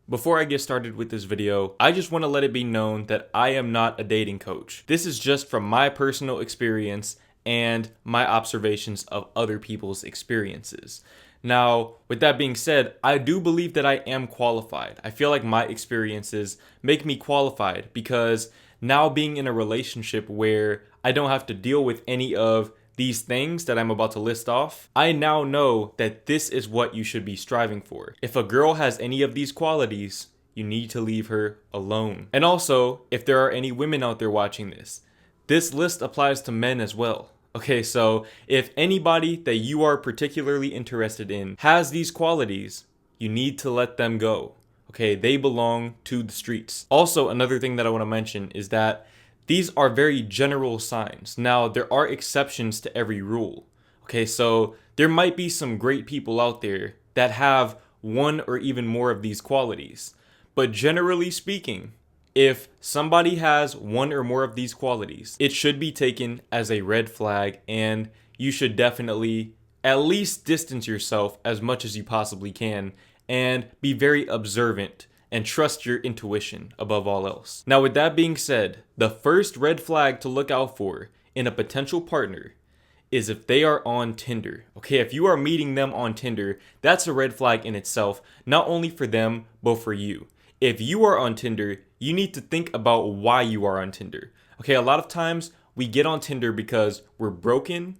Before I get started with this video, I just want to let it be known that I am not a dating coach. This is just from my personal experience and my observations of other people's experiences. Now, with that being said, I do believe that I am qualified. I feel like my experiences make me qualified because now being in a relationship where I don't have to deal with any of these things that I'm about to list off, I now know that this is what you should be striving for. If a girl has any of these qualities, you need to leave her alone. And also, if there are any women out there watching this list applies to men as well. Okay, so if anybody that you are particularly interested in has these qualities, you need to let them go. Okay, they belong to the streets. Also, another thing that I want to mention is that these are very general signs. Now, there are exceptions to every rule. Okay, so there might be some great people out there that have one or even more of these qualities. But generally speaking, if somebody has one or more of these qualities, it should be taken as a red flag, and you should definitely at least distance yourself as much as you possibly can and be very observant and trust your intuition above all else. Now, with that being said, the first red flag to look out for in a potential partner is if they are on Tinder. Okay, if you are meeting them on Tinder, that's a red flag in itself, not only for them, but for you. If you are on Tinder, you need to think about why you are on Tinder. Okay, a lot of times we get on Tinder because we're broken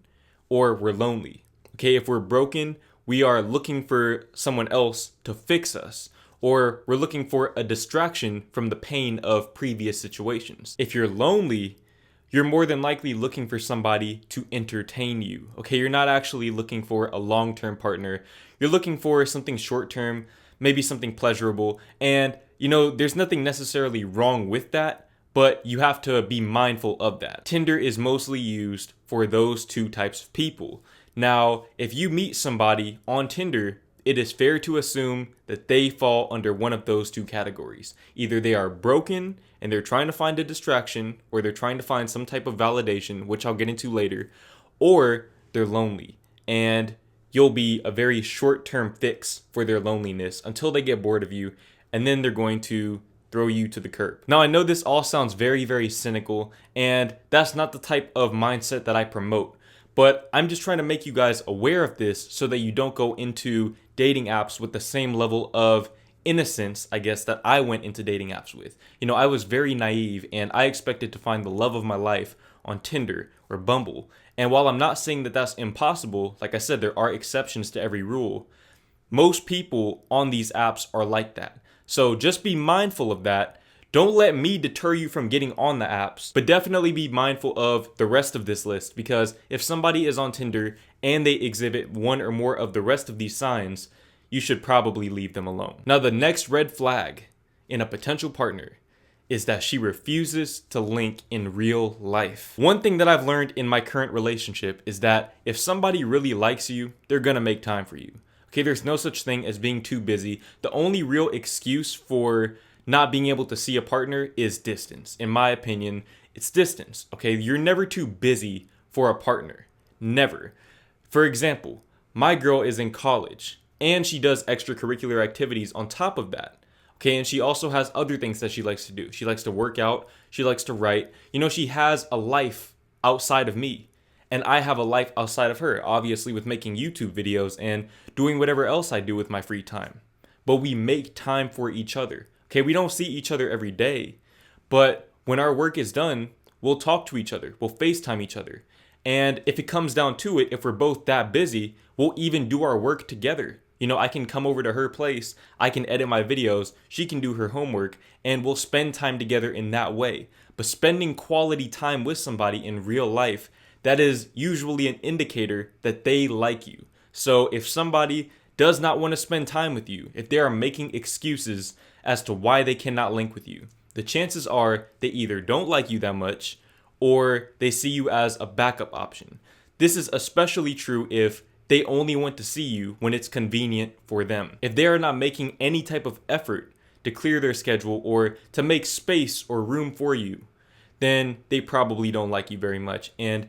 or we're lonely. Okay, if we're broken, we are looking for someone else to fix us, or we're looking for a distraction from the pain of previous situations. If you're lonely, you're more than likely looking for somebody to entertain you. Okay, you're not actually looking for a long-term partner. You're looking for something short-term, maybe something pleasurable. And, there's nothing necessarily wrong with that, but you have to be mindful of that. Tinder is mostly used for those two types of people. Now, if you meet somebody on Tinder, it is fair to assume that they fall under one of those two categories. Either they are broken and they're trying to find a distraction, or they're trying to find some type of validation, which I'll get into later, or they're lonely and you'll be a very short-term fix for their loneliness until they get bored of you, and then they're going to throw you to the curb. Now, I know this all sounds very, very cynical, and that's not the type of mindset that I promote. But I'm just trying to make you guys aware of this so that you don't go into dating apps with the same level of innocence, I guess, that I went into dating apps with. I was very naive and I expected to find the love of my life on Tinder or Bumble. And while I'm not saying that that's impossible, like I said, there are exceptions to every rule. Most people on these apps are like that. So just be mindful of that. Don't let me deter you from getting on the apps, but definitely be mindful of the rest of this list, because if somebody is on Tinder and they exhibit one or more of the rest of these signs, you should probably leave them alone. Now, the next red flag in a potential partner is that she refuses to link in real life. One thing that I've learned in my current relationship is that if somebody really likes you, they're gonna make time for you. Okay, there's no such thing as being too busy. The only real excuse for not being able to see a partner is distance. In my opinion, it's distance. Okay, you're never too busy for a partner. Never. For example, my girl is in college and she does extracurricular activities on top of that. Okay, and she also has other things that she likes to do. She likes to work out, she likes to write. She has a life outside of me, and I have a life outside of her, obviously with making YouTube videos and doing whatever else I do with my free time. But we make time for each other. Okay, we don't see each other every day, but when our work is done, we'll talk to each other, we'll FaceTime each other. And if it comes down to it, if we're both that busy, we'll even do our work together. I can come over to her place, I can edit my videos, she can do her homework, and we'll spend time together in that way. But spending quality time with somebody in real life, that is usually an indicator that they like you. So if somebody does not want to spend time with you, if they are making excuses as to why they cannot link with you, the chances are they either don't like you that much or they see you as a backup option. This is especially true if they only want to see you when it's convenient for them. If they are not making any type of effort to clear their schedule or to make space or room for you, then they probably don't like you very much and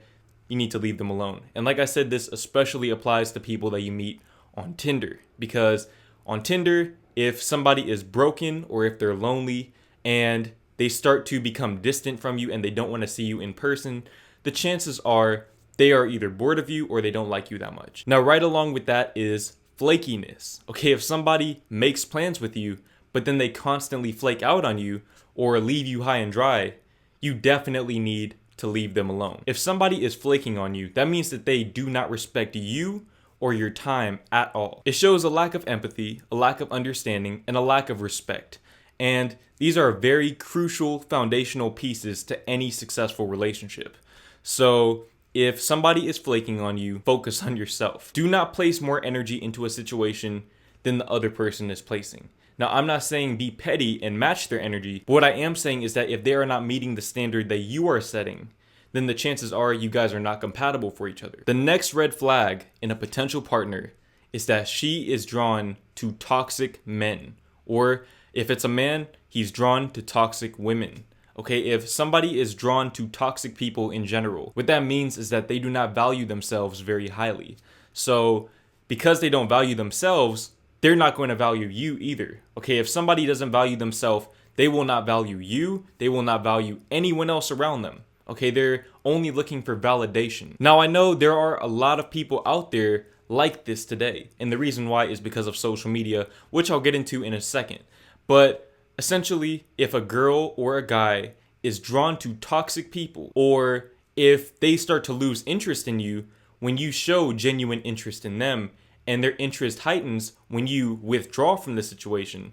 you need to leave them alone. And like I said, this especially applies to people that you meet on Tinder, because on Tinder, if somebody is broken or if they're lonely and they start to become distant from you and they don't want to see you in person, the chances are they are either bored of you or they don't like you that much. Now, right along with that is flakiness. Okay, if somebody makes plans with you, but then they constantly flake out on you or leave you high and dry, you definitely need to leave them alone. If somebody is flaking on you, that means that they do not respect you or your time at all. It shows a lack of empathy, a lack of understanding, and a lack of respect. And these are very crucial foundational pieces to any successful relationship. So if somebody is flaking on you, focus on yourself. Do not place more energy into a situation than the other person is placing. Now, I'm not saying be petty and match their energy, but what I am saying is that if they are not meeting the standard that you are setting, then the chances are you guys are not compatible for each other. The next red flag in a potential partner is that she is drawn to toxic men. Or if it's a man, he's drawn to toxic women. Okay, if somebody is drawn to toxic people in general, what that means is that they do not value themselves very highly. So because they don't value themselves, they're not going to value you either. Okay, if somebody doesn't value themselves, they will not value you. They will not value anyone else around them. Okay, they're only looking for validation. Now, I know there are a lot of people out there like this today. And the reason why is because of social media, which I'll get into in a second. But essentially, if a girl or a guy is drawn to toxic people, or if they start to lose interest in you when you show genuine interest in them, and their interest heightens when you withdraw from the situation,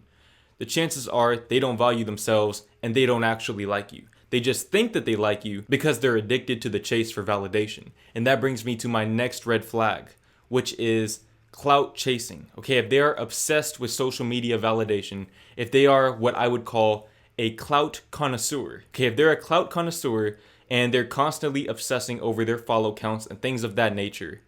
the chances are they don't value themselves and they don't actually like you. They just think that they like you because they're addicted to the chase for validation. And that brings me to my next red flag, which is clout chasing. Okay, if they are obsessed with social media validation, if they are what I would call a clout connoisseur. Okay, if they're a clout connoisseur and they're constantly obsessing over their follow counts and things of that nature,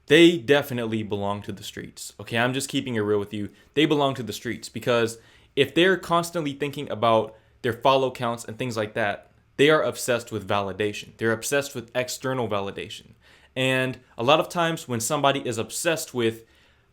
they definitely belong to the streets. Okay, I'm just keeping it real with you. They belong to the streets because if they're constantly thinking about their follow counts and things like that, they are obsessed with validation. They're obsessed with external validation. And a lot of times when somebody is obsessed with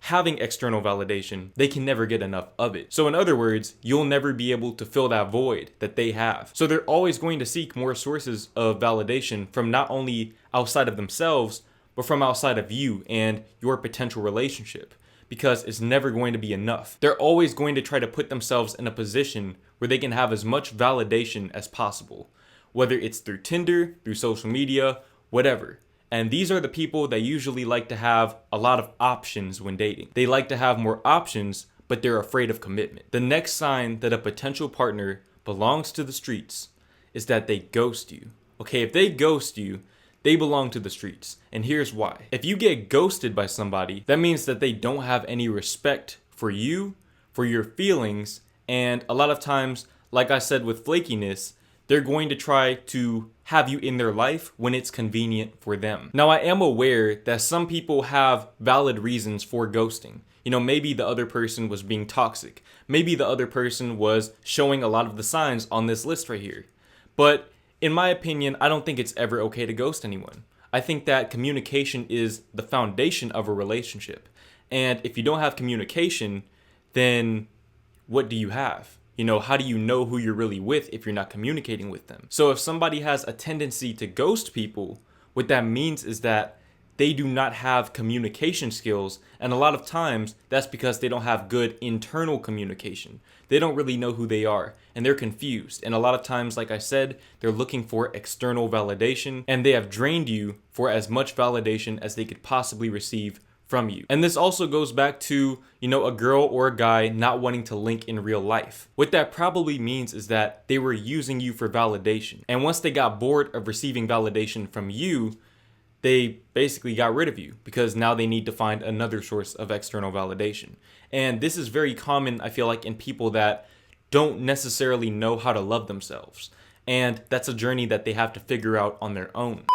having external validation, they can never get enough of it. So in other words, you'll never be able to fill that void that they have. So they're always going to seek more sources of validation from not only outside of themselves, but from outside of you and your potential relationship, because it's never going to be enough. They're always going to try to put themselves in a position where they can have as much validation as possible, whether it's through Tinder, through social media, whatever. And these are the people that usually like to have a lot of options when dating. They like to have more options, but they're afraid of commitment. The next sign that a potential partner belongs to the streets is that they ghost you. Okay, if they ghost you, they belong to the streets. And here's why. If you get ghosted by somebody, that means that they don't have any respect for you, for your feelings, and a lot of times, like I said with flakiness, they're going to try to have you in their life when it's convenient for them. Now, I am aware that some people have valid reasons for ghosting. You know, maybe the other person was being toxic. Maybe the other person was showing a lot of the signs on this list right here. But in my opinion, I don't think it's ever okay to ghost anyone. I think that communication is the foundation of a relationship. And if you don't have communication, then what do you have? You know, how do you know who you're really with if you're not communicating with them? So if somebody has a tendency to ghost people, what that means is that they do not have communication skills. And a lot of times that's because they don't have good internal communication. They don't really know who they are and they're confused. And a lot of times, like I said, they're looking for external validation and they have drained you for as much validation as they could possibly receive from you. And this also goes back to, you know, a girl or a guy not wanting to link in real life. What that probably means is that they were using you for validation. And once they got bored of receiving validation from you, they basically got rid of you because now they need to find another source of external validation. And this is very common, I feel like, in people that don't necessarily know how to love themselves. And that's a journey that they have to figure out on their own.